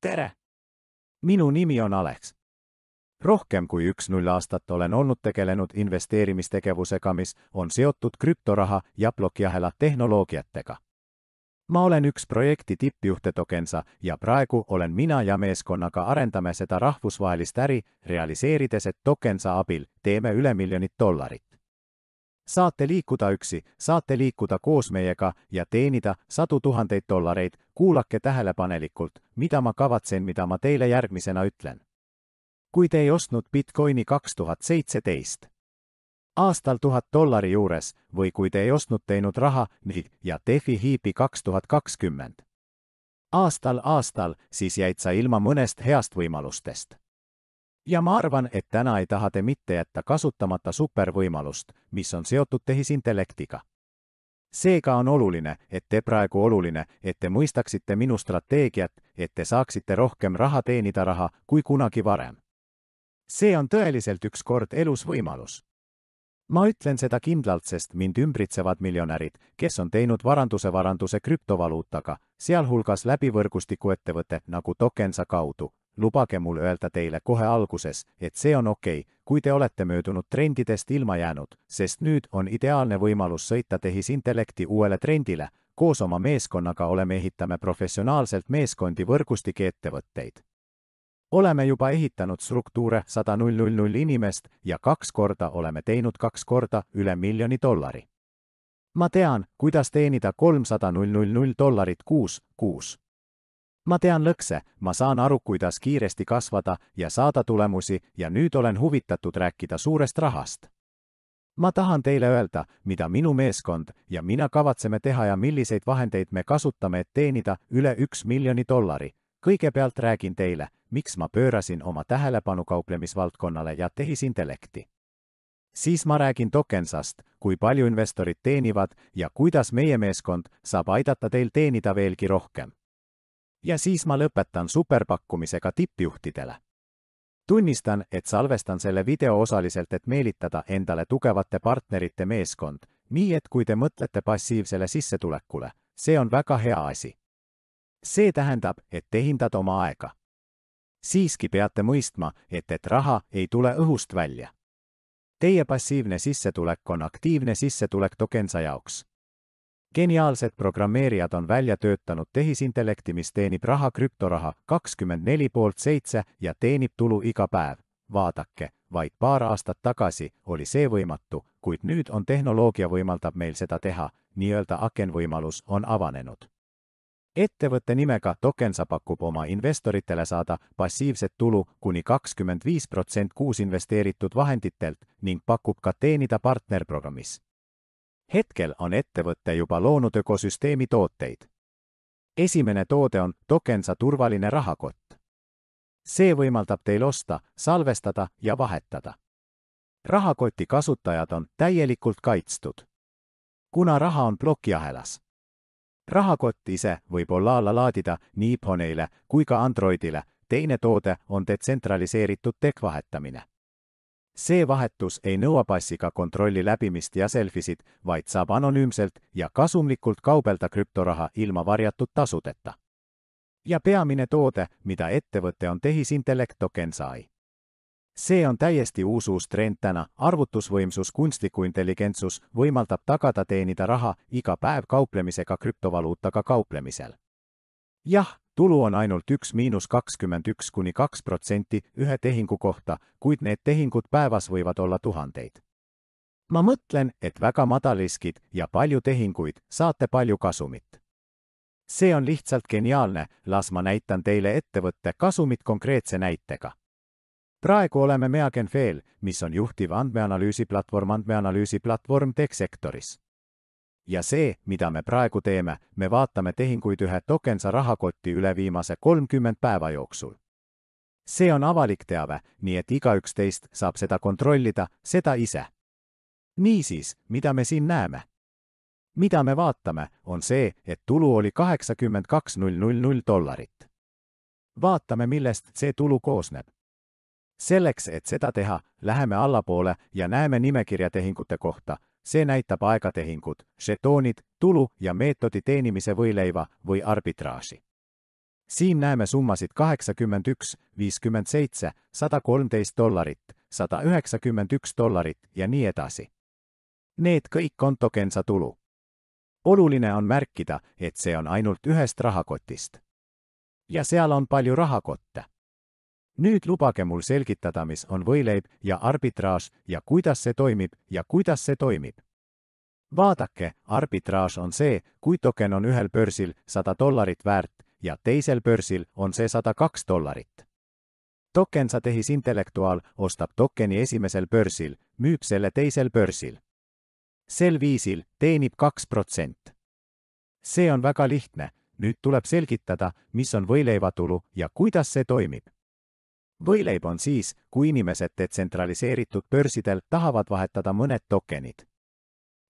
Tere! Minu nimi on Alex. Rohkem kui 1-0 aastat olen olnud tegelenud investeerimistegevusega, mis on seotud krüptoraha ja plokiahela tehnoloogiatega. Ma olen üks projekti tippjuhte Tokensa ja praegu olen mina ja meeskonnaga arendame seda rahvusvahelist äri, realiseerides, et Tokensa abil teeme üle $1 miljonit. Saate liikuda üksi, saate liikuda koos meiega ja teenida $100,000. Kuulake tähelepanelikult, mida ma kavatsen, mida ma teile järgmisena ütlen. Kui te ei ostnud Bitcoini 2017 aastal $1000 juures või kui te ei ostnud teinud raha ja DeFi hiipi 2020 aastal, siis jäid sa ilma mõnest heast võimalustest. Ja ma arvan, et täna ei taha te mitte jätta kasutamata supervõimalust, mis on seotud tehisintellektiga. Seega on oluline, et te mõistaksite minu strateegiat, et te saaksite rohkem raha teenida raha kui kunagi varem. See on tõeliselt üks kord elus võimalus. Ma ütlen seda kindlalt, sest mind ümbritsevad miljonärid, kes on teinud varanduse krüptovaluutaga, sealhulgas läbi võrgustikuettevõtte nagu Tokensa kaudu. Lubage mul öelda teile kohe alguses, et see on okei, kui te olete möödunud trendidest ilma jäänud, sest nüüd on ideaalne võimalus sõita tehisintellekti uuele trendile. Koos oma meeskonnaga ehitame professionaalselt meeskondi võrgustike ettevõtteid. Oleme juba ehitanud struktuure 100,000 inimest ja 2 korda oleme teinud 2 korda üle $1 miljoni. Ma tean, kuidas teenida $300,000 kuus. Ma tean lõkse, ma saan aru, kuidas kiiresti kasvada ja saada tulemusi ja nüüd olen huvitatud rääkida suurest rahast. Ma tahan teile öelda, mida minu meeskond ja mina kavatseme teha ja milliseid vahendeid me kasutame, et teenida üle $1 miljoni. Kõigepealt räägin teile, miks ma pöörasin oma tähelepanu kauplemisvaldkonnale ja tehisintellekti. Siis ma räägin Tokensast, kui palju investorid teenivad ja kuidas meie meeskond saab aidata teil teenida veelgi rohkem. Ja siis ma lõpetan superpakkumisega tippjuhtidele. Tunnistan, et salvestan selle video osaliselt, et meelitada endale tugevate partnerite meeskond, nii et kui te mõtlete passiivsele sissetulekule, see on väga hea asi. See tähendab, et te hindad oma aega. Siiski peate mõistma, et raha ei tule õhust välja. Teie passiivne sissetulek on aktiivne sissetulek Tokensa jaoks. Geniaalsed programmeerijad on välja töötanud tehisintellekti, mis teenib raha krüptoraha 24/7 ja teenib tulu iga päev. Vaadake, vaid paar aastat tagasi oli see võimatu, kuid nüüd on tehnoloogia võimaldab meil seda teha, nii-öelda akenvõimalus on avanenud. Ettevõtte nimega Tokensa pakub oma investoritele saada passiivset tulu kuni 25% kuus investeeritud vahenditelt ning pakub ka teenida partnerprogrammis. Hetkel on ettevõte juba loonud ökosüsteemi tooteid. Esimene toode on Tokensa turvaline rahakott. See võimaldab teil osta, salvestada ja vahetada. Rahakoti kasutajad on täielikult kaitstud, kuna raha on plokiahelas. Rahakott ise võib olla alla laadida nii iPhone'ile kui ka Androidile. Teine toode on detsentraliseeritud vahetamine. See vahetus ei nõua passiga kontrolli läbimist ja selfisid, vaid saab anonüümselt ja kasumlikult kaubelda krüptoraha ilma varjatud tasudeta. Ja peamine toode, mida ettevõte on tehisintellekt Tokensa. See on täiesti uus trend täna, arvutusvõimsus, kunstliku intelligentsus võimaldab tagada teenida raha iga päev kauplemisega krüptovaluutaga kauplemisel. Jah, tulu on ainult 1–21% ühe tehingu kohta, kuid need tehingud päevas võivad olla tuhandeid. Ma mõtlen, et väga madalriskid ja palju tehinguid, saate palju kasumit. See on lihtsalt geniaalne, las ma näitan teile ettevõtte kasumit konkreetse näitega. Praegu oleme Meagenfeel, mis on juhtiv andmeanalüüsiplatvorm tech-sektoris. Ja see, mida me praegu teeme, me vaatame tehinguid ühe Tokensa rahakotti üle viimase 30 päeva jooksul. See on avalik teave, nii et igaüks teist saab seda kontrollida, seda ise. Niisiis, mida me siin näeme? Mida me vaatame, on see, et tulu oli $82,000. Vaatame, millest see tulu koosneb. Selleks, et seda teha, läheme allapoole ja näeme nimekirja tehingute kohta. See näitab aegatehingud, žetoonid, tulu ja meetodi teenimise võileiva või arbitraaži. Siin näemme summasid 81, 57, $113, $191 ja nii edasi. Need kõik on Tokensa tulu. Oluline on märkida, et see on ainult ühest rahakotist. Ja seal on palju rahakotte. Nüüd lubage mul selgitada, mis on võileib ja arbitraaž ja kuidas see toimib. Vaadake, arbitraaž on see, kui token on ühel börsil $100 väärt ja teisel börsil on see $102. Tokensa tehisintellektuaal ostab tokeni esimesel börsil, müüb selle teisel börsil. Sel viisil teenib 2%. See on väga lihtne, nüüd tuleb selgitada, mis on võileivatulu ja kuidas see toimib. Võileib on siis, kui inimesed detsentraliseeritud börsidel tahavad vahetada mõned tokenid.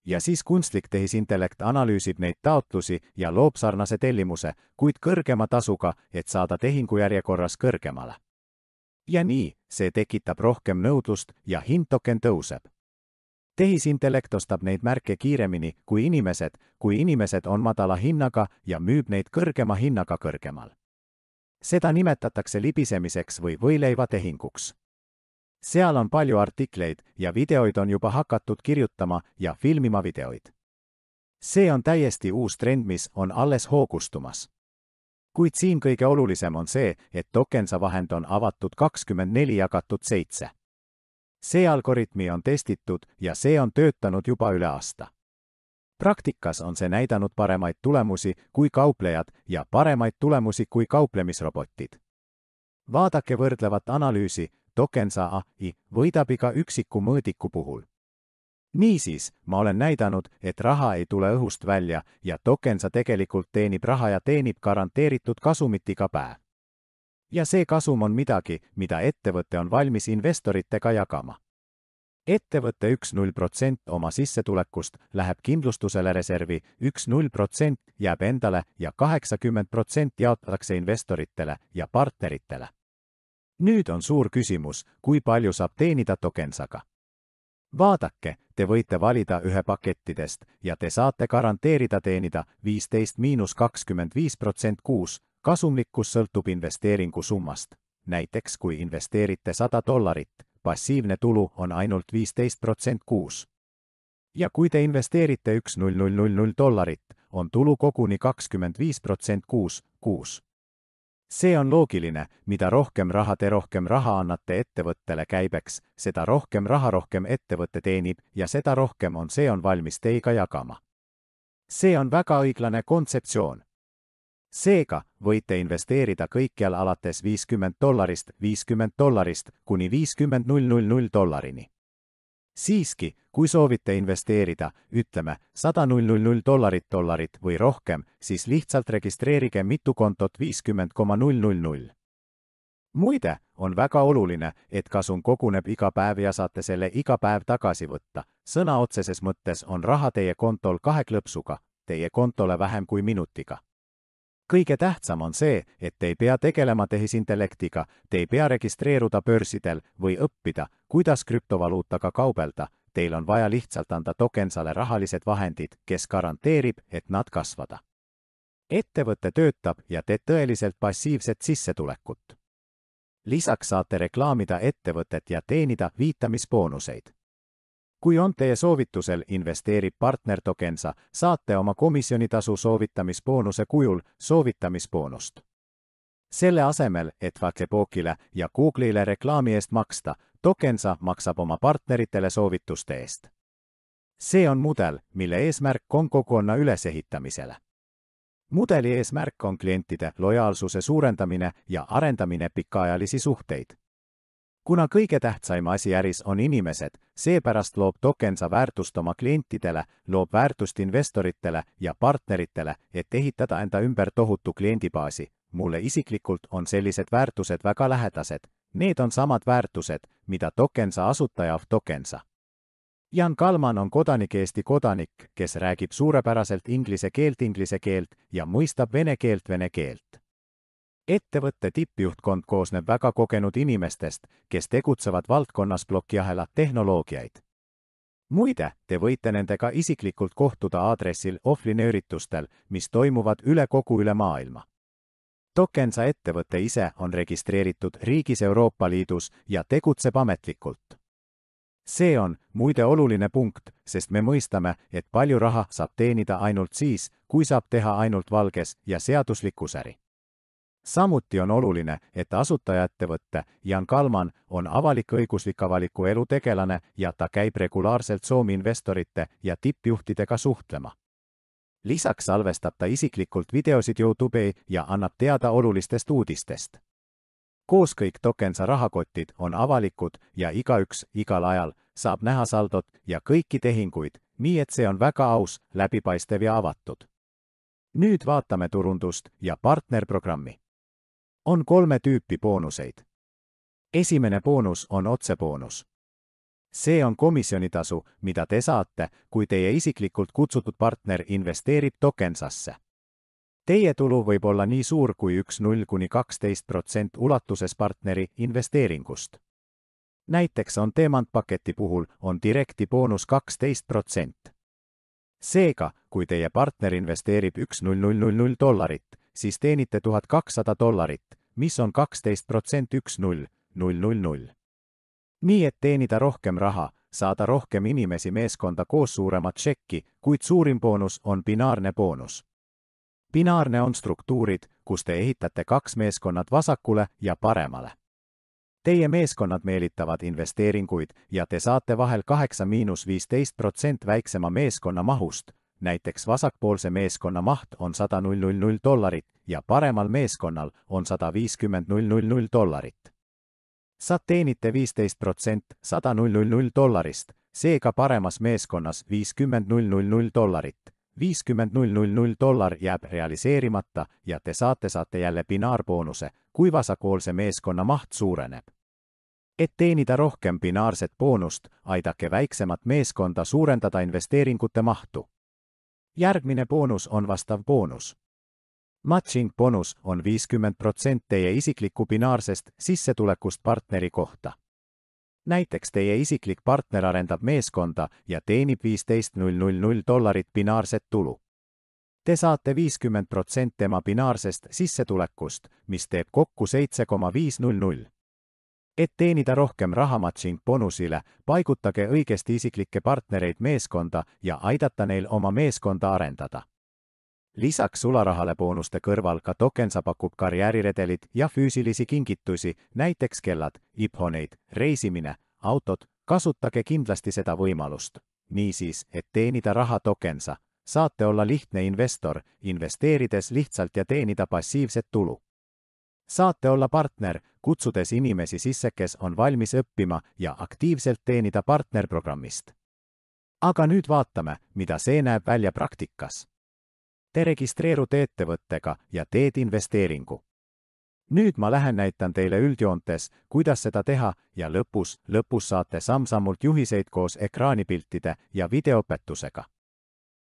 Ja siis kunstlik tehisintellekt analüüsib neid taotlusi ja loob sarnase tellimuse, kuid kõrgema tasuga, et saada tehingujärjekorras kõrgemale. Ja nii, see tekitab rohkem nõudlust ja hind token tõuseb. Tehisintellekt ostab neid märke kiiremini kui inimesed on madala hinnaga ja müüb neid kõrgema hinnaga kõrgemal. Seda nimetatakse libisemiseks või võileivatehinguks. Seal on palju artikleid ja videoid on juba hakatud kirjutama ja filmima videoid. See on täiesti uus trend, mis on alles hoogustumas. Kuid siin kõige olulisem on see, et Tokensa vahend on avatud 24/7. See algoritmi on testitud ja see on töötanud juba üle aasta. Praktikas on see näidanud paremaid tulemusi kui kauplejad ja paremaid tulemusi kui kauplemisrobotid. Vaadake võrdlevat analüüsi, Tokensa AI võidab iga üksiku mõõdiku puhul. Niisiis, ma olen näidanud, et raha ei tule õhust välja ja Tokensa tegelikult teenib raha ja teenib garanteeritud kasumit iga päev. Ja see kasum on midagi, mida ettevõte on valmis investoritega jagama. Ettevõtte 1% oma sissetulekust läheb kindlustusele reservi, 1% jääb endale ja 80% jaotatakse investoritele ja partneritele. Nüüd on suur küsimus, kui palju saab teenida Tokensaga. Vaadake, te võite valida ühe pakettidest ja te saate garanteerida teenida 15–25% kuus, kasumlikkus sõltub investeeringu summast. Näiteks kui investeerite $100, passiivne tulu on ainult 15% kuus. Ja kui te investeerite $1,000, on tulu koguni 25% kuus. See on loogiline, mida rohkem raha te rohkem raha annate ettevõttele käibeks, seda rohkem raha rohkem ettevõte teenib ja seda rohkem on valmis teiega jagama. See on väga õiglane kontseptsioon. Seega võite investeerida kõikjal alates $50 kuni $50,000. Siiski, kui soovite investeerida, ütleme $100,000 või rohkem, siis lihtsalt registreerige mitu kontot 50,000. Muide, on väga oluline, et kasum koguneb iga päev ja saate selle iga päev tagasi võtta. Sõna otseses mõttes on raha teie kontol 2 klõpsuga, teie kontole vähem kui minutiga. Kõige tähtsam on see, et te ei pea tegelema tehisintellektiga, te ei pea registreeruda börsidel või õppida, kuidas krüptovaluutaga kaubelda, teil on vaja lihtsalt anda Tokensale rahalised vahendid, kes garanteerib, et nad kasvada. Ettevõte töötab ja teeb tõeliselt passiivset sissetulekut. Lisaks saate reklaamida ettevõtet ja teenida viitamisboonuseid. Kui on teie soovitusel investeerib partner Tokensa, saate oma komisjonitasu soovitamisboonuse kujul soovitamisboonust. Selle asemel, et Facebookile ja Google'ile reklaami eest maksta, Tokensa maksab oma partneritele soovituste eest. See on mudel, mille eesmärk on kogukonna ülesehitamisele. Mudeli eesmärk on klientide lojaalsuse suurendamine ja arendamine pikaajalisi suhteid. Kuna kõige tähtsaim asi äris on inimesed, seepärast loob Tokensa väärtust oma klientidele, loob väärtust investoritele ja partneritele, et ehitada enda ümber tohutu kliendibaasi. Mulle isiklikult on sellised väärtused väga lähedased. Need on samad väärtused, mida Tokensa asutaja Tokensa. Jan Kalman on kodanik Eesti kodanik, kes räägib suurepäraselt inglise keelt ja mõistab vene keelt. Ettevõtte tippjuhtkond koosneb väga kogenud inimestest, kes tegutsevad valdkonnas plokiahela tehnoloogiaid. Muide, te võite nendega isiklikult kohtuda aadressil offline üritustel, mis toimuvad üle kogu maailma. Tokensa ettevõte ise on registreeritud riigis Euroopa Liidus ja tegutseb ametlikult. See on, muide, oluline punkt, sest me mõistame, et palju raha saab teenida ainult siis, kui saab teha ainult valges ja seaduslikus äri. Samuti on oluline, et asutajaettevõtte Jan Kalman on avalik-õiguslik avaliku elu tegelane ja ta käib regulaarselt Soome investorite ja tippjuhtidega suhtlema. Lisaks salvestab ta isiklikult videosid YouTube'i ja annab teada olulistest uudistest. Koos kõik Tokensa rahakotid on avalikud ja igaüks igal ajal saab näha saldot ja kõiki tehinguid, nii et see on väga aus, läbipaistev ja avatud. Nüüd vaatame turundust ja partnerprogrammi. On 3 tüüpi boonuseid. Esimene boonus on otseboonus. See on komisjonitasu, mida te saate, kui teie isiklikult kutsutud partner investeerib Tokensasse. Teie tulu võib olla nii suur kui 1–12% ulatuses partneri investeeringust. Näiteks on Teemant-paketi puhul on direkti boonus 12%. Seega, kui teie partner investeerib $1,000, siis teenite $1200, mis on 12% $1,000. Nii et teenida rohkem raha, saada rohkem inimesi meeskonda koos suuremat tšekki, kuid suurim boonus on binaarne boonus. Binaarne on struktuurid, kus te ehitate 2 meeskonnad vasakule ja paremale. Teie meeskonnad meelitavad investeeringuid ja te saate vahel 8–15% väiksema meeskonna mahust, näiteks vasakpoolse meeskonna maht on $100,000 ja paremal meeskonnal on $150,000. Sa teenite 15% $100,000, seega paremas meeskonnas $50,000. $50,000 jääb realiseerimata ja te saate jälle binaarboonuse, kui vasakpoolse meeskonna maht suureneb. Et teenida rohkem binaarset boonust, aidake väiksemat meeskonda suurendada investeeringute mahtu. Järgmine boonus on vastav boonus. Matching bonus on 50% teie isikliku binaarsest sissetulekust partneri kohta. Näiteks teie isiklik partner arendab meeskonda ja teenib $15,000 binaarset tulu. Te saate 50% tema binaarsest sissetulekust, mis teeb kokku $7,500. Et teenida rohkem raha matching bonusile, paigutage õigesti isiklikke partnereid meeskonda ja aidata neil oma meeskonda arendada. Lisaks sularahale boonuste kõrval ka Tokensa pakub karjääriredelid ja füüsilisi kingitusi, näiteks kellad, iPhone'id, reisimine, autod, kasutage kindlasti seda võimalust. Niisiis, et teenida raha Tokensa, saate olla lihtne investor, investeerides lihtsalt ja teenida passiivset tulu. Saate olla partner, kutsudes inimesi sisse, kes on valmis õppima ja aktiivselt teenida partnerprogrammist. Aga nüüd vaatame, mida see näeb välja praktikas. Te registreerute ettevõttega ja teed investeeringu. Nüüd ma näitan teile üldjoontes, kuidas seda teha ja lõpus saate samm-sammult juhiseid koos ekraanipiltide ja videoõpetusega.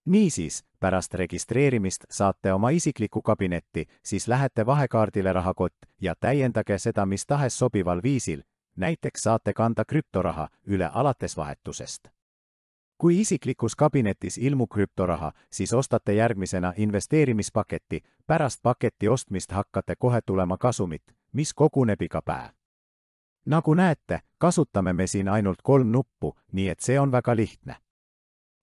Niisiis, pärast registreerimist saate oma isikliku kabinetti, siis lähete vahekaardile rahakott ja täiendage seda mis tahes sobival viisil, näiteks saate kanda krüptoraha üle alates vahetusest. Kui isiklikus kabinetis ilmub krüptoraha, siis ostate järgmisena investeerimispaketti, pärast paketi ostmist hakkate kohe tulema kasumit, mis koguneb iga päev. Nagu näete, kasutame me siin ainult 3 nuppu, nii et see on väga lihtne.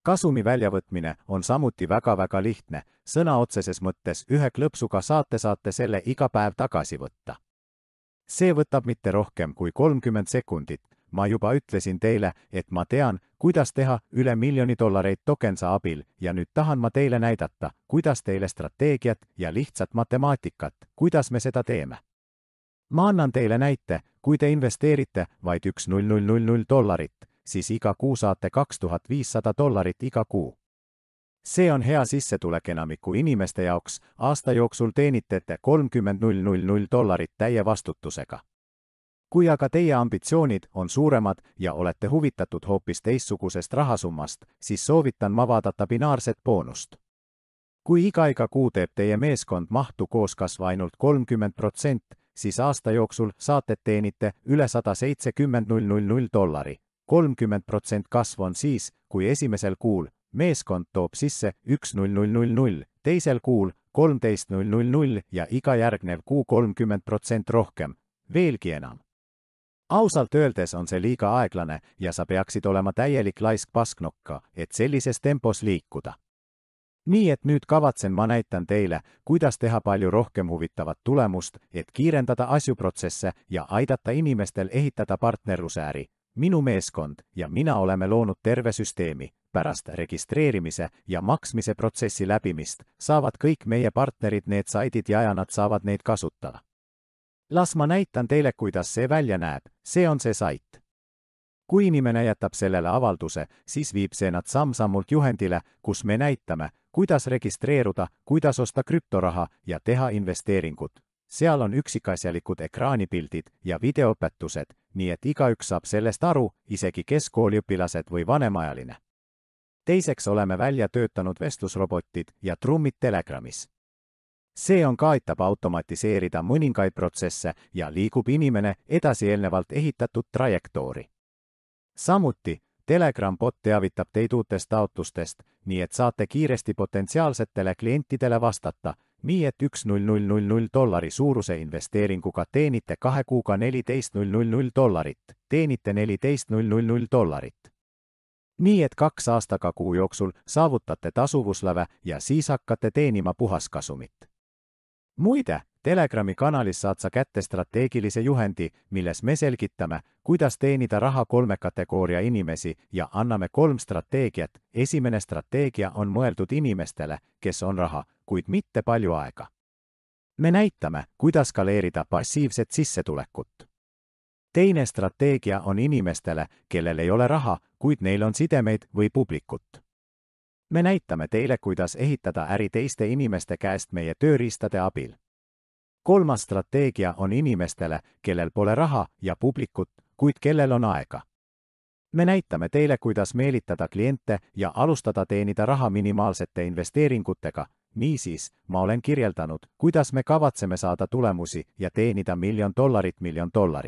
Kasumi väljavõtmine on samuti väga lihtne, sõna otseses mõttes ühe klõpsuga saate selle iga päev tagasi võtta. See võtab mitte rohkem kui 30 sekundit. Ma juba ütlesin teile, et ma tean, kuidas teha üle $1 miljoni Tokensa abil ja nüüd tahan ma teile näidata, kuidas teile strateegiat ja lihtsat matemaatikat, kuidas me seda teeme. Ma annan teile näite, kui te investeerite vaid $1,000, siis iga kuu saate $2,500 iga kuu. See on hea sissetulek enamiku inimeste jaoks, aasta jooksul teenite $30,000 täie vastutusega. Kui aga teie ambitsioonid on suuremad ja olete huvitatud hoopis teistsugusest rahasummast, siis soovitan ma vaadata binaarset boonust. Kui iga kuu teeb teie meeskond mahtu koos kasva ainult 30%, siis aasta jooksul saate teenite üle $170,000. 30% kasv on siis, kui esimesel kuul meeskond toob sisse $1,000, teisel kuul 13.000 ja iga järgnev kuu 30% rohkem, veelgi enam. Ausalt öeldes on see liiga aeglane ja sa peaksid olema täielik laisk pasknokka, et sellises tempos liikuda. Nii et nüüd kavatsen ma näitan teile, kuidas teha palju rohkem huvitavat tulemust, et kiirendada asjuprotsesse ja aidata inimestel ehitada partnerlusäri. Minu meeskond ja mina oleme loonud terve süsteemi. Pärast registreerimise ja maksmise protsessi läbimist saavad kõik meie partnerid need saidid ja nad saavad neid kasutada. Las ma näitan teile, kuidas see välja näeb. See on see sait. Kui inimene jätab sellele avalduse, siis viib see nad samm-sammult juhendile, kus me näitame, kuidas registreeruda, kuidas osta krüptoraha ja teha investeeringut. Seal on üksikasjalikud ekraanipildid ja videoõpetused, nii et igaüks saab sellest aru, isegi keskkooliõpilased või vanemaealine. Teiseks oleme välja töötanud vestlusrobotid ja trummid Telegramis. See on ka aitab automatiseerida mõningaid protsesse ja liigub inimene edasi eelnevalt ehitatud trajektoori. Samuti, Telegram bot teavitab teid uutest taotlustest, nii et saate kiiresti potentsiaalsetele klientidele vastata, nii et $1000 suuruse investeeringuga teenite 2 kuuga $14,000, teenite $14,000. Nii et 2 aastaga kuu jooksul saavutate tasuvusläve ja siis hakkate teenima puhaskasumit. Muide, Telegrami kanalis saad sa kätte strateegilise juhendi, milles me selgitame, kuidas teenida raha 3 kategooria inimesi ja anname 3 strateegiat. Esimene strateegia on mõeldud inimestele, kes on raha, kuid mitte palju aega. Me näitame, kuidas skaleerida passiivset sissetulekut. Teine strateegia on inimestele, kellel ei ole raha, kuid neil on sidemeid või publikut. Me näitame teile, kuidas ehitada äri teiste inimeste käest meie tööriistade abil. Kolmas strateegia on inimestele, kellel pole raha ja publikut, kuid kellel on aega. Me näitame teile, kuidas meelitada kliente ja alustada teenida raha minimaalsete investeeringutega. Niisiis, ma olen kirjeldanud, kuidas me kavatseme saada tulemusi ja teenida $1 000 000.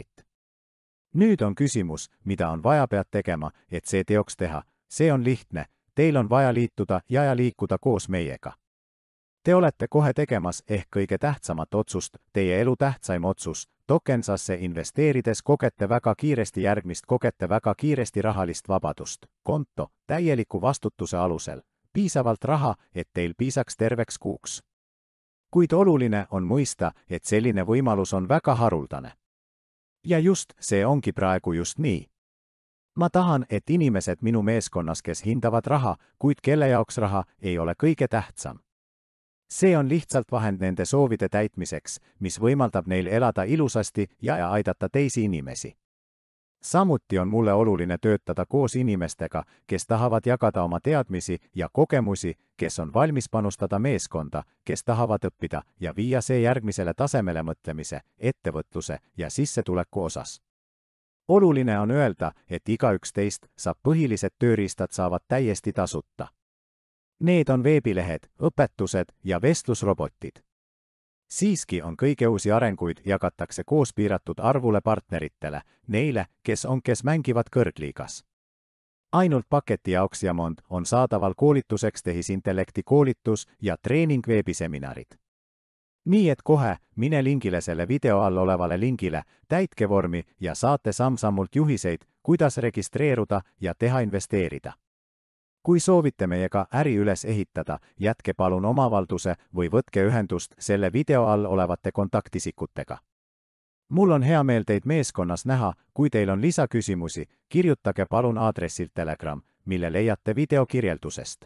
Nüüd on küsimus, mida on vaja pead tegema, et see teoks teha. See on lihtne, teil on vaja liituda ja liikuda koos meiega. Te olete kohe tegemas ehk kõige tähtsamat otsust, teie elu tähtsaim otsus. Tokensasse investeerides kogete väga kiiresti rahalist vabadust. Konto, täieliku vastutuse alusel. Piisavalt raha, et teil piisaks terveks kuuks. Kuid oluline on mõista, et selline võimalus on väga haruldane. Ja just see ongi praegu just nii. Ma tahan, et inimesed minu meeskonnas, kes hindavad raha, kuid kelle jaoks raha ei ole kõige tähtsam. See on lihtsalt vahend nende soovide täitmiseks, mis võimaldab neil elada ilusasti ja aidata teisi inimesi. Samuti on mulle oluline töötada koos inimestega, kes tahavad jagada oma teadmisi ja kogemusi, kes on valmis panustada meeskonda, kes tahavad õppida ja viia see järgmisele tasemele mõtlemise, ettevõtluse ja sissetuleku osas. Oluline on öelda, et igaüks teist saab põhilised tööriistad saavad täiesti tasuta. Need on veebilehed, õpetused ja vestlusrobotid. Siiski on kõige uusi arenguid jagatakse koos piiratud arvule partneritele, neile, kes mängivad kõrgliigas. Ainult paketi jaoks Jamond on saadaval koolituseks tehisintellekti koolitus ja treening veebiseminarid. Nii et kohe mine lingile selle video all olevale lingile, täitke vormi ja saate samm-sammult juhiseid, kuidas registreeruda ja teha investeerida. Kui soovite meiega äri üles ehitada, jätke palun oma avalduse või võtke ühendust selle video all olevate kontaktisikutega. Mul on hea meel teid meeskonnas näha, kui teil on lisaküsimusi, kirjutage palun aadressilt Telegram, mille leiate video kirjeldusest.